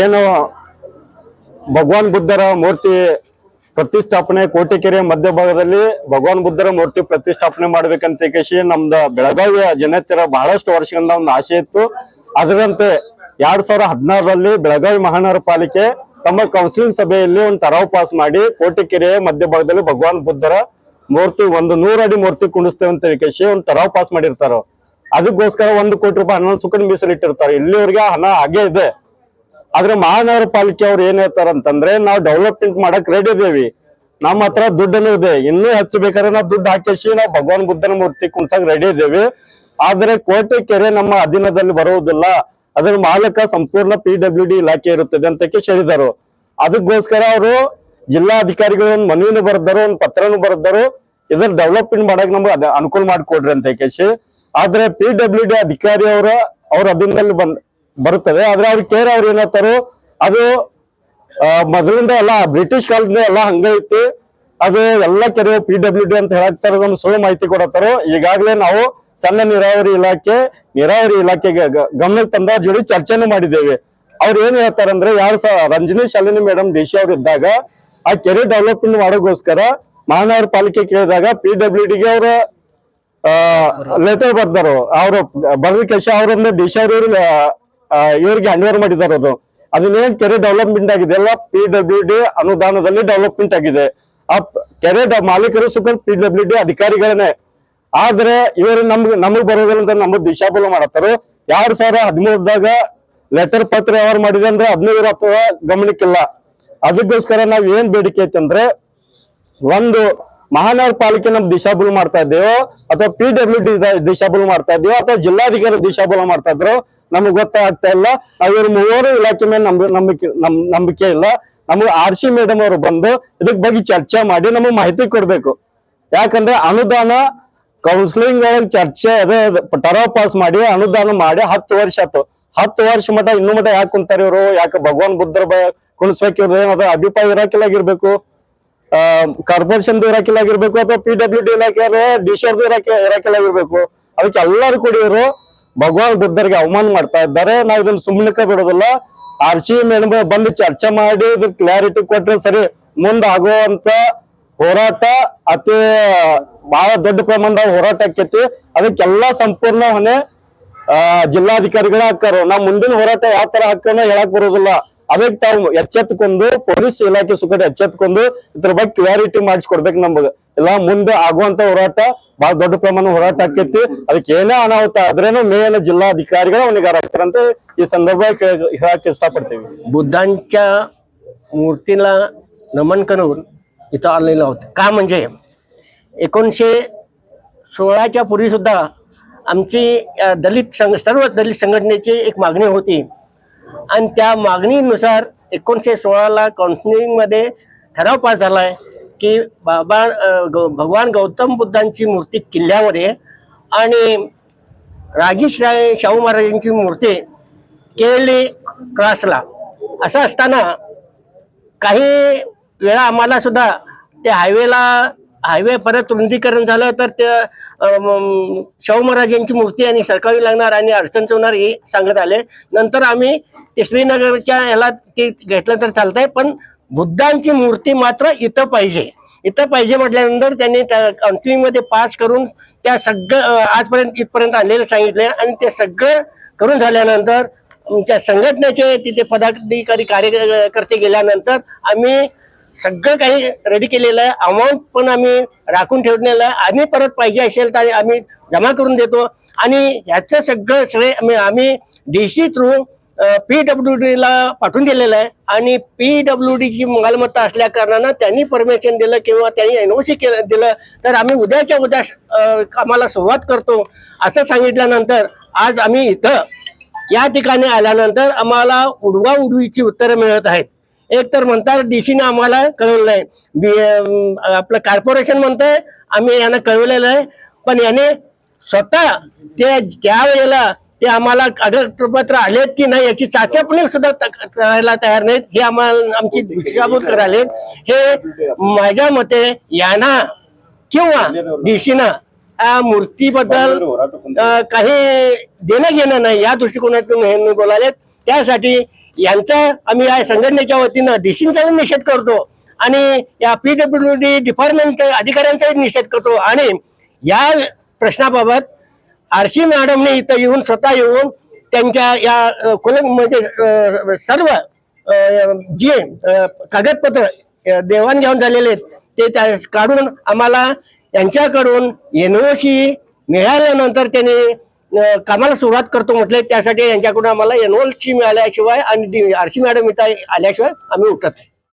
ಏನು ಭಗವಾನ್ ಬುದ್ಧರ ಮೂರ್ತಿ ಪ್ರತಿಷ್ಠಾಪನೆ ಕೋಟೆಕೆರೆ ಮಧ್ಯಭಾಗದಲ್ಲಿ ಭಗವಾನ್ ಬುದ್ಧರ ಮೂರ್ತಿ ಪ್ರತಿಷ್ಠಾಪನೆ ಮಾಡ್ಬೇಕಂತ ಕೇಶಿ ನಮ್ದ ಬೆಳಗಾವಿಯ ಜನತೆಯ ಬಹಳಷ್ಟು ವರ್ಷಗಳಿಂದ ಒಂದು ಆಸೆ ಇತ್ತು. ಅದರಂತೆ 2016ರಲ್ಲಿ ಬೆಳಗಾವಿ ಮಹಾನಗರ ಪಾಲಿಕೆ ತಮ್ಮ ಕೌನ್ಸಿಲಿಂಗ್ ಸಭೆಯಲ್ಲಿ ಒಂದು ಠರಾವ್ ಪಾಸ್ ಮಾಡಿ ಕೋಟೆಕೆರೆ ಮಧ್ಯಭಾಗದಲ್ಲಿ ಭಗವಾನ್ ಬುದ್ಧರ ಮೂರ್ತಿ 100 ಅಡಿ ಮೂರ್ತಿ ಕುಣಿಸ್ತೇವೆ ಅಂತ ಕೇಶಿ ಒಂದು ಠರಾವ್ ಪಾಸ್ ಮಾಡಿರ್ತಾರ. ಅದಕ್ಕೋಸ್ಕರ 1 ಕೋಟಿ ರೂಪಾಯಿ ಹಣ ಸುಕನ್ಯ ಮೀಸಲಿಟ್ಟಿರ್ತಾರೆ. ಇಲ್ಲಿವರೆಗೆ ಹಣ ಹಾಗೆ ಇದೆ. ಆದ್ರೆ ಮಹಾನಗರ ಪಾಲಿಕೆ ಅವ್ರು ಏನ್ ಹೇಳ್ತಾರಂತಂದ್ರೆ ನಾವು ಡೆವಲಪ್ಮೆಂಟ್ ಮಾಡಕ್ ರೆಡಿ ಇದೇವಿ, ನಮ್ಮ ಹತ್ರ ದುಡ್ಡನ್ನು ಇದೆ, ಇನ್ನೂ ಹೆಚ್ಚು ಬೇಕಾದ್ರೆ ನಾವು ದುಡ್ಡು ಹಾಕಿಸಿ ನಾವು ಭಗವಾನ್ ಬುದ್ಧನ ಮೂರ್ತಿ ಕುಣ್ಸಕ್ ರೆಡಿ ಇದ್ದೇವೆ. ಆದ್ರೆ ಕೋಟೆಕೆರೆ ನಮ್ಮ ಅಧೀನದಲ್ಲಿ ಬರುವುದಿಲ್ಲ, ಅದರ ಮಾಲಕ ಸಂಪೂರ್ಣ PWD ಇಲಾಖೆ ಇರುತ್ತದೆ ಅಂತ ಹೇಳಿದರು. ಅದಕ್ಕೋಸ್ಕರ ಅವರು ಜಿಲ್ಲಾಧಿಕಾರಿಗಳು ಒಂದು ಮನವಿನೂ ಬರೆದರು, ಒಂದು ಪತ್ರನೂ ಬರೆದರು, ಇದ್ರ ಡೆವಲಪ್ಮೆಂಟ್ ಮಾಡಕ್ ನಮ್ಗೆ ಅನುಕೂಲ ಮಾಡಿಕೊಡ್ರಿ ಅಂತ ಕೇಶಿ. ಆದ್ರೆ PWD ಅಧಿಕಾರಿ ಅವ್ರ ಅಧೀನದಲ್ಲಿ ಬರುತ್ತದೆ. ಆದ್ರೆ ಅವ್ರ ಕೇರ್ ಅವ್ರು ಏನಂತಾರೋ ಅದು ಮೊದಲಿಂದ ಎಲ್ಲ ಬ್ರಿಟಿಷ್ ಕಾಲದಿಂದ ಎಲ್ಲ ಹಂಗ ಐತಿ, ಅದು ಎಲ್ಲ ಕೆರೆ PWD ಅಂತ ಹೇಳಾಕ್ತಾರ, ಒಂದು ಸುಳ್ಳು ಮಾಹಿತಿ ಕೊಡತ್ತಾರೋ. ಈಗಾಗಲೇ ನಾವು ಸಣ್ಣ ನೀರಾವರಿ ಇಲಾಖೆಗೆ ಗಮನಕ್ಕೆ ತಂದ ಜೋಡಿ ಚರ್ಚೆನೂ ಮಾಡಿದ್ದೇವೆ. ಅವ್ರು ಏನ್ ಹೇಳ್ತಾರಂದ್ರೆ ರಂಜನಿ ಶಾಲಿನಿ ಮೇಡಮ್ ಡಿಸಿ ಅವ್ರು ಇದ್ದಾಗ ಆ ಕೆರೆ ಡೆವಲಪ್ಮೆಂಟ್ ಮಾಡೋಗೋಸ್ಕರ ಮಹಾನಗರ ಪಾಲಿಕೆ ಕೇಳಿದಾಗ PWDಗೆ ಅವ್ರ ಲೆಟರ್ ಬರ್ದಾರು. ಅವ್ರು ಬರೆದ ಕೇಶ ಅವ್ರೊಂದು ಡಿಸಿ ಅವರು ಇವ್ರಿಗೆ ಹ್ಯಾಂಡ್ ಓವರ್ ಮಾಡಿದಾರ. ಅದನ್ನೇನ್ ಕೆರೆ ಡೆವಲಪ್ಮೆಂಟ್ ಆಗಿದೆ ಎಲ್ಲ PWD ಅನುದಾನದಲ್ಲಿ ಡೆವಲಪ್ಮೆಂಟ್ ಆಗಿದೆ. ಆ ಕೆರೆ ಮಾಲೀಕರು ಸುಖ PWD ಅಧಿಕಾರಿಗಳನ್ನೇ. ಆದ್ರೆ ಇವರು ನಮಗ್ ಬರೋದಿಲ್ಲ ಅಂತ ನಮಗ್ ದಿಶಾಬಲ ಮಾಡತ್ತಾರು. 2013ದಾಗ ಲೆಟರ್ ಪತ್ರ ವ್ಯವಹಾರ ಮಾಡಿದೆ ಅಂದ್ರೆ 15 ಗಮನಕ್ಕಿಲ್ಲ. ಅದಕ್ಕೋಸ್ಕರ ನಾವ್ ಏನ್ ಬೇಡಿಕೆ ಐತಂದ್ರೆ, ಒಂದು ಮಹಾನಗರ ಪಾಲಿಕೆ ನಮ್ ದಿಶಾಬುಲ್ ಮಾಡ್ತಾ ಇದ್ದೇವೋ ಅಥವಾ PWD ದಿಶಾಬುಲ್ ಮಾಡ್ತಾ ಇದ್ದೇವೋ ಅಥವಾ ಜಿಲ್ಲಾಧಿಕಾರಿ ದಿಶಾಬುಲ್ ಮಾಡ್ತಾ ಇದ್ರು ನಮಗ್ ಗೊತ್ತಾಗ್ತಾ ಇಲ್ಲ. ಇವ್ರ 3 ಇಲಾಖೆ ಮೇಲೆ ನಂಬಿಕೆ ಇಲ್ಲ. ನಮ್ಗೆ RC ಮೇಡಮ್ ಅವರು ಬಂದು ಇದಕ್ ಬಗ್ಗೆ ಚರ್ಚೆ ಮಾಡಿ ನಮಗ್ ಮಾಹಿತಿ ಕೊಡ್ಬೇಕು. ಯಾಕಂದ್ರೆ ಅನುದಾನ ಕೌನ್ಸಿಲಿಂಗ್ ಒಳಗೆ ಚರ್ಚೆ ಠರಾವ್ ಪಾಸ್ ಮಾಡಿ ಅನುದಾನ ಮಾಡಿ 10 ವರ್ಷ ಆಯ್ತು. 10 ವರ್ಷ ಮಠ ಇನ್ನೂ ಮಠ ಯಾಕೆ ಕುಂತಾರ ಇವರು? ಯಾಕೆ ಭಗವಾನ್ ಬುದ್ಧರ ಕುಣಿಸ್ಬೇಕು? ಅದ ಅಭಿಪ್ರಾಯ ಇರಾಕಿಲ್ಲಾಗಿರ್ಬೇಕು, ಕಾರ್ಪೊರೇಷನ್ ಇರಾಕಿಲ್ಲಾಗಿರ್ಬೇಕು, ಅಥವಾ PWD ಇಲಾಖೆ DC ಇರಾಕಿಲ್ಲಾಗಿರ್ಬೇಕು. ಅದಕ್ಕೆ ಎಲ್ಲರೂ ಕೂಡ ಇವರು ಭಗವಾನ್ ಬುದ್ಧರಿಗೆ ಅವಮಾನ ಮಾಡ್ತಾ ಇದ್ದಾರೆ. ನಾವು ಇದನ್ನ ಸುಮ್ಮನೆ ಬಿಡೋದಿಲ್ಲ. RC ಮೇಡಮ್ ಬಂದು ಚರ್ಚೆ ಮಾಡಿ ಇದ್ರ ಕ್ಲಾರಿಟಿ ಕೊಟ್ರೆ ಸರಿ. ಮುಂದೆ ಆಗುವಂತ ಹೋರಾಟ ಅತಿ ಬಹಳ ದೊಡ್ಡ ಪ್ರಮಾಣದ ಹೋರಾಟ ಆಕೈತಿ. ಅದಕ್ಕೆಲ್ಲಾ ಸಂಪೂರ್ಣ ಹೊಣೆ ಜಿಲ್ಲಾಧಿಕಾರಿಗಳ ಹಾಕಾರು. ನಾವು ಮುಂದಿನ ಹೋರಾಟ ಯಾವ ತರ ಹಾಕೋಣ ಹೇಳಕ್ ಬರೋದಿಲ್ಲ. ಅದಕ್ಕೆ ತಾವು ಎಚ್ಚೆತ್ಕೊಂಡು ಪೊಲೀಸ್ ಇಲಾಖೆ ಸುಖ ಎಚ್ಚೆತ್ಕೊಂಡು ಇದ್ರ ಬಗ್ಗೆ ಕ್ಲಾರಿಟಿ ಮಾಡಿಸ್ಕೊಡ್ಬೇಕು ನಮ್ಗೆ. ಇಲ್ಲ ಮುಂದೆ ಆಗುವಂತ ಹೋರಾಟ ಬಹಳ ದೊಡ್ಡ ಪ್ರಮಾಣ ಹೋರಾಟ ಆಕೈತಿ. ಅದಕ್ಕೆ ಏನೇ ಅನಾಹುತ ಆದ್ರೇನು ಮೇನ್ जिल्हाधिकारीಗಳು ಹೊಣೆಗಾರ ಆಗ್ತಾರಂತ ಈ ಸಂದರ್ಭ ಹೇಳಕ್ इष्टಪಡ್ತೀವಿ. बुद्धांच्या मूर्तीला नमन करून इथं आलेलो आहोत. का म्हणजे 1916च्या पूर्वी सुद्धा आमची सर्व दलित संघटनेची एक मागणी होती आणि त्या मागणीनुसार 1916ला काउन्सिलिंगमध्ये ठराव पास झाला आहे की भगवान गौतम बुद्धांची मूर्ती किल्ल्यामध्ये आणि राजश्री शाहू महाराजांची मूर्ती केली क्रॉसला. असं असताना काही वेळा आम्हाला सुद्धा त्या हायवे परत रुंदीकरण झालं तर त्या शाहू महाराजांची मूर्ती आणि सरकारी लागणार आणि अडचण होणार हे सांगत आले. नंतर आम्ही ते श्रीनगरच्या ह्याला ते घेतलं तर चालतंय, पण बुद्धांची मूर्ती मात्र इथं पाहिजे म्हटल्यानंतर त्यांनी काउन्सिलिंगमध्ये पास करून त्या सगळं आजपर्यंत इथपर्यंत आणलेलं सांगितले. आणि ते सगळं करून झाल्यानंतर आमच्या संघटनेचे तिथे पदाधिकारी कार्यकर्ते गेल्यानंतर आम्ही सगळं काही रेडी केलेलं आहे. अमाऊंट पण आम्ही राखून ठेवलेलं आहे. आम्ही परत पाहिजे असेल तर आम्ही जमा करून देतो. आणि ह्याचं सगळं श्रेय आम्ही DC थ्रू PWDला पाठवून दिलेलं आहे. आणि PWDची मालमत्ता असल्या कारणानं त्यांनी परमिशन दिलं किंवा त्यांनी NOC दिलं तर आम्ही उद्याच्या उद्या कामाला सुरुवात करतो असं सांगितल्यानंतर आज आम्ही इथं या ठिकाणी आल्यानंतर आम्हाला उडवाउडवीची उत्तरं मिळत आहेत. एक तर म्हणतात डीसीने आम्हाला कळवलं नाही, आपलं कॉर्पोरेशन म्हणतंय आम्ही यांना कळवलेलं आहे, पण याने स्वतः ते त्या वेळेला ते आम्हाला कागदपत्र आलेत की नाही याची चाचपणी सुद्धा करायला तयार नाहीत. हे आम्हाला आमची दिशाभूल करायलेत. हे माझ्या मते यांना किंवा डीसीना या मूर्तीबद्दल काही देणं घेणं नाही या दृष्टिकोनातून हे मी बोलायलेत. त्यासाठी यांचा आम्ही या संघटनेच्या वतीनं डीसींचा निषेध करतो आणि या PWD डिपार्टमेंटच्या अधिकाऱ्यांचाही निषेध करतो. आणि या प्रश्नाबाबत आरशी मॅडमने इथं येऊन स्वतः येऊन त्यांच्या या म्हणजे सर्व जे कागदपत्र देवाणघेवाण झालेले आहेत ते काढून आम्हाला यांच्याकडून NOC मिळाल्यानंतर त्यांनी कामाला सुरुवात करतो म्हटले. त्यासाठी यांच्याकडून आम्हाला NOC मिळाल्याशिवाय आणि आरशी मॅडम इथं आल्याशिवाय आम्ही उठत नाही.